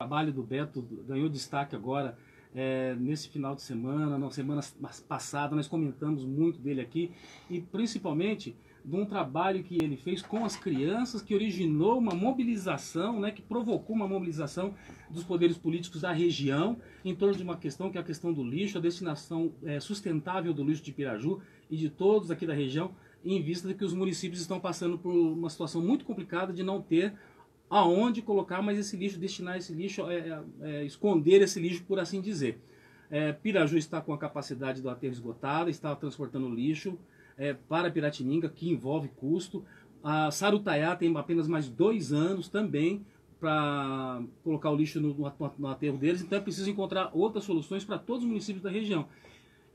O trabalho do Beto ganhou destaque agora nesse final de semana, na semana passada, nós comentamos muito dele aqui, e principalmente de um trabalho que ele fez com as crianças, que originou uma mobilização, né, que provocou uma mobilização dos poderes políticos da região em torno de uma questão que é a questão do lixo, a destinação sustentável do lixo de Piraju e de todos aqui da região, em vista de que os municípios estão passando por uma situação muito complicada de não ter aonde colocar mais esse lixo, destinar esse lixo, esconder esse lixo, por assim dizer. Piraju está com a capacidade do aterro esgotada, está transportando lixo para Piratininga, que envolve custo. A Sarutaiá tem apenas mais 2 anos também para colocar o lixo no aterro deles, então é preciso encontrar outras soluções para todos os municípios da região.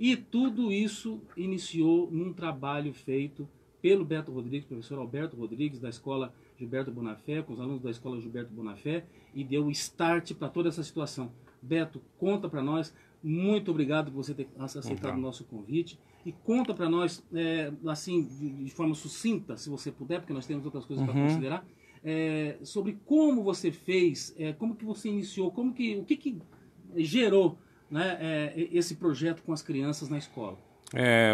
E tudo isso iniciou num trabalho feito pelo Beto Rodrigues, professor Alberto Rodrigues, da Escola Gilberto Bonafé, com os alunos da Escola Gilberto Bonafé, e deu o start para toda essa situação. Beto, conta para nós, muito obrigado por você ter aceitado o nosso convite, e conta para nós, assim, de forma sucinta, se você puder, porque nós temos outras coisas para considerar, sobre como você fez, como que você iniciou, o que gerou, né, esse projeto com as crianças na escola.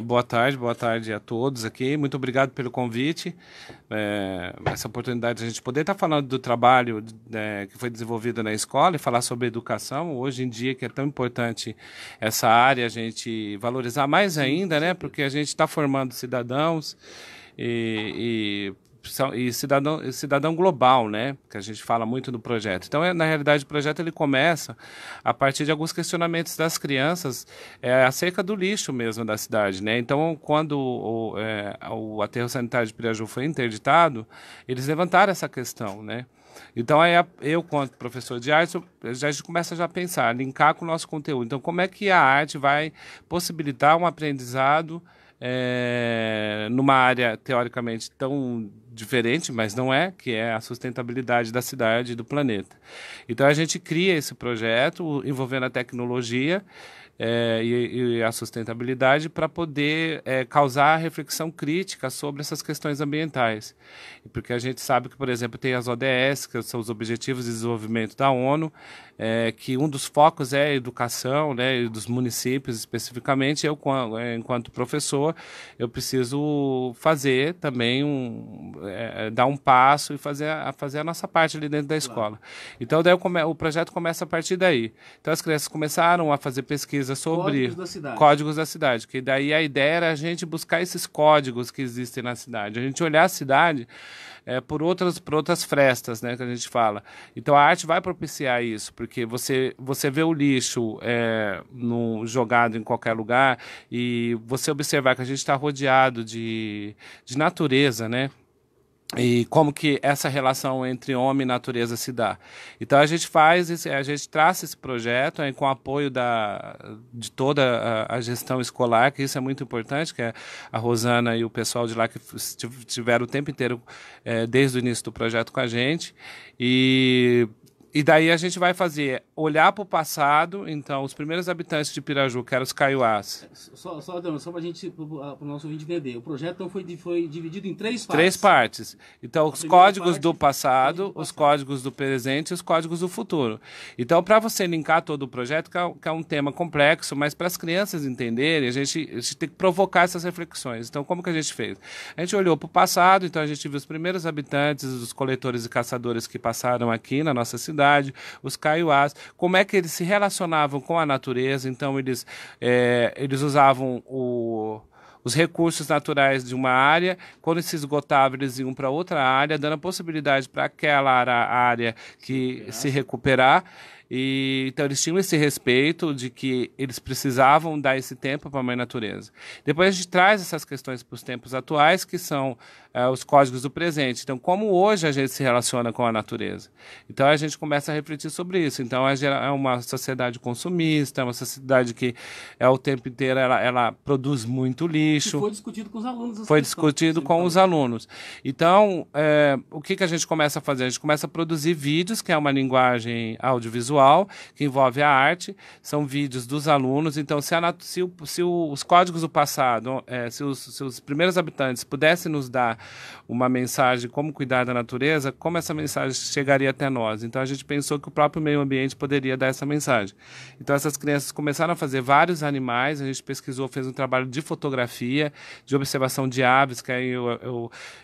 Boa tarde a todos aqui. Muito obrigado pelo convite, essa oportunidade de a gente poder estar falando do trabalho que foi desenvolvido na escola e falar sobre educação. Hoje em dia, que é tão importante essa área, a gente valorizar mais ainda, né? Porque a gente está formando cidadãos e cidadão global, né? Que a gente fala muito no projeto. Então, na realidade, o projeto ele começa a partir de alguns questionamentos das crianças acerca do lixo mesmo da cidade, né? Então, quando o aterro sanitário de Piraju foi interditado, eles levantaram essa questão, né? Então, aí eu, quanto professor de arte, a gente começa já a pensar, linkar com o nosso conteúdo. Então, como é que a arte vai possibilitar um aprendizado numa área teoricamente tão diferente, mas não é, que é a sustentabilidade da cidade e do planeta. Então a gente cria esse projeto envolvendo a tecnologia e a sustentabilidade para poder causar reflexão crítica sobre essas questões ambientais. Porque a gente sabe que, por exemplo, tem as ODS, que são os Objetivos de Desenvolvimento da ONU, que um dos focos é a educação, né, dos municípios especificamente. Eu, enquanto professor, eu preciso fazer também dar um passo e fazer a nossa parte ali dentro da escola. Claro. Então, daí o projeto começa a partir daí. Então, as crianças começaram a fazer pesquisa sobre códigos da cidade, que daí a ideia era a gente buscar esses códigos que existem na cidade, a gente olhar a cidade por outras frestas, né, que a gente fala. Então a arte vai propiciar isso, porque você vê o lixo jogado em qualquer lugar e você observar que a gente está rodeado de natureza, né? E como que essa relação entre homem e natureza se dá. Então a gente traça esse projeto com o apoio de toda a gestão escolar, que isso é muito importante, que é a Rosana e o pessoal de lá que estiveram o tempo inteiro desde o início do projeto com a gente. E daí a gente vai olhar para o passado. Então, os primeiros habitantes de Piraju, que eram os caiuás. Só para a gente, para o nosso ouvinte entender, o projeto então foi dividido em 3 partes. 3 partes. Então, os códigos do passado, os códigos do presente e os códigos do futuro. Então, para você linkar todo o projeto, que é um tema complexo, mas para as crianças entenderem, a gente tem que provocar essas reflexões. Então, como que a gente fez? A gente olhou para o passado, então a gente viu os primeiros habitantes, os coletores e caçadores que passaram aqui na nossa cidade, os caiuás, como é que eles se relacionavam com a natureza. Então eles usavam os recursos naturais de uma área, quando se esgotava eles iam para outra área, dando a possibilidade para aquela área que se recuperar. Então eles tinham esse respeito de que eles precisavam dar esse tempo para a mãe natureza. Depois a gente traz essas questões para os tempos atuais, que são os códigos do presente. Então, como hoje a gente se relaciona com a natureza? Então a gente começa a refletir sobre isso. Então é uma sociedade consumista, é uma sociedade que o tempo inteiro ela produz muito lixo. E foi discutido com os alunos. Foi discutido com os alunos. Então, o que a gente começa a fazer? A gente começa a produzir vídeos, que é uma linguagem audiovisual, visual, que envolve a arte, são vídeos dos alunos. Então, se os códigos do passado, se os primeiros habitantes pudessem nos dar uma mensagem de como cuidar da natureza, como essa mensagem chegaria até nós? Então, a gente pensou que o próprio meio ambiente poderia dar essa mensagem. Então, essas crianças começaram a fazer vários animais, a gente pesquisou, fez um trabalho de fotografia, de observação de aves, que aí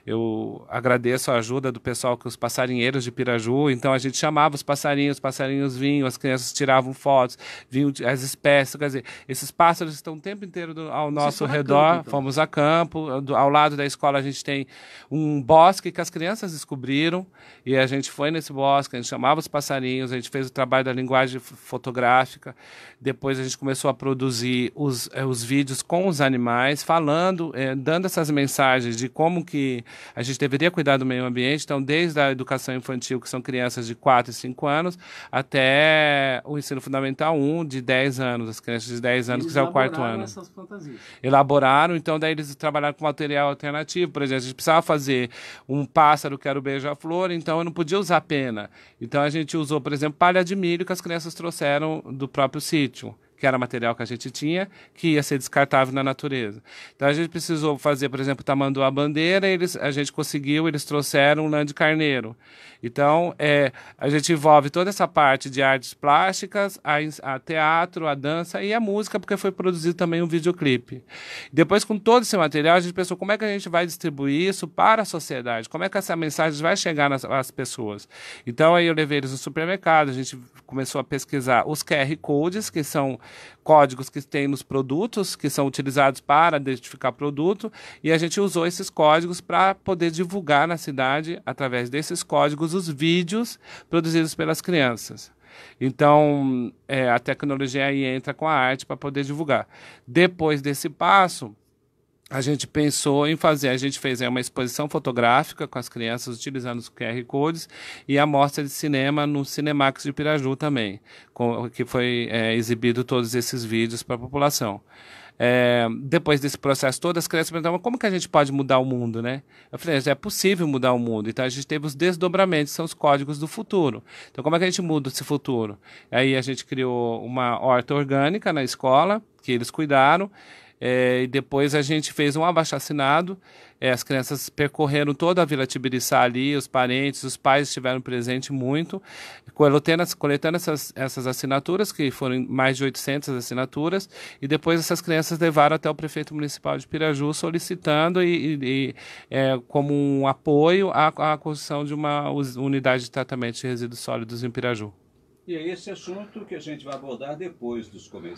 eu agradeço a ajuda do pessoal, que os passarinheiros de Piraju. Então, a gente chamava os passarinhos vinham, as crianças tiravam fotos, vinham as espécies, quer dizer, esses pássaros estão o tempo inteiro ao nosso redor. Então, fomos a campo, ao lado da escola a gente tem um bosque que as crianças descobriram, e a gente foi nesse bosque, a gente chamava os passarinhos, a gente fez o trabalho da linguagem fotográfica, depois a gente começou a produzir os vídeos com os animais, falando, dando essas mensagens de como que a gente deveria cuidar do meio ambiente. Então, desde a educação infantil, que são crianças de 4 e 5 anos, até o ensino fundamental 1, de 10 anos, as crianças de 10 anos, que é o 4º ano. Essas fantasias. Elaboraram, então daí eles trabalharam com material alternativo. Por exemplo, a gente precisava fazer um pássaro que era o beija-flor, então eu não podia usar pena. Então a gente usou, por exemplo, palha de milho que as crianças trouxeram do próprio sítio, que era material que a gente tinha, que ia ser descartável na natureza. Então a gente precisou fazer, por exemplo, tamanduá-bandeira, a gente conseguiu, eles trouxeram lã de carneiro. Então, a gente envolve toda essa parte de artes plásticas, a teatro, a dança e a música, porque foi produzido também um videoclipe. Depois, com todo esse material, a gente pensou como é que a gente vai distribuir isso para a sociedade, como é que essa mensagem vai chegar às pessoas. Então, aí eu levei eles no supermercado, a gente começou a pesquisar os QR Codes, que são códigos que tem nos produtos, que são utilizados para identificar produto, e a gente usou esses códigos para poder divulgar na cidade, através desses códigos, os vídeos produzidos pelas crianças. Então, a tecnologia aí entra com a arte para poder divulgar. Depois desse passo, a gente pensou em fazer, a gente fez uma exposição fotográfica com as crianças utilizando os QR Codes e a mostra de cinema no Cinemax de Piraju também, que foi exibido todos esses vídeos para a população. Depois desse processo todo, as crianças perguntavam como que a gente pode mudar o mundo, né? Eu falei, é possível mudar o mundo. Então a gente teve os desdobramentos, são os códigos do futuro. Então como é que a gente muda esse futuro? Aí a gente criou uma horta orgânica na escola, que eles cuidaram, e depois a gente fez um abaixo-assinado. As crianças percorreram toda a Vila Tibiriçá ali, os parentes, os pais estiveram presentes muito, coletando essas assinaturas, que foram mais de 800 assinaturas, e depois essas crianças levaram até o prefeito municipal de Piraju solicitando como um apoio à construção de uma unidade de tratamento de resíduos sólidos em Piraju. E é esse assunto que a gente vai abordar depois dos comerciais.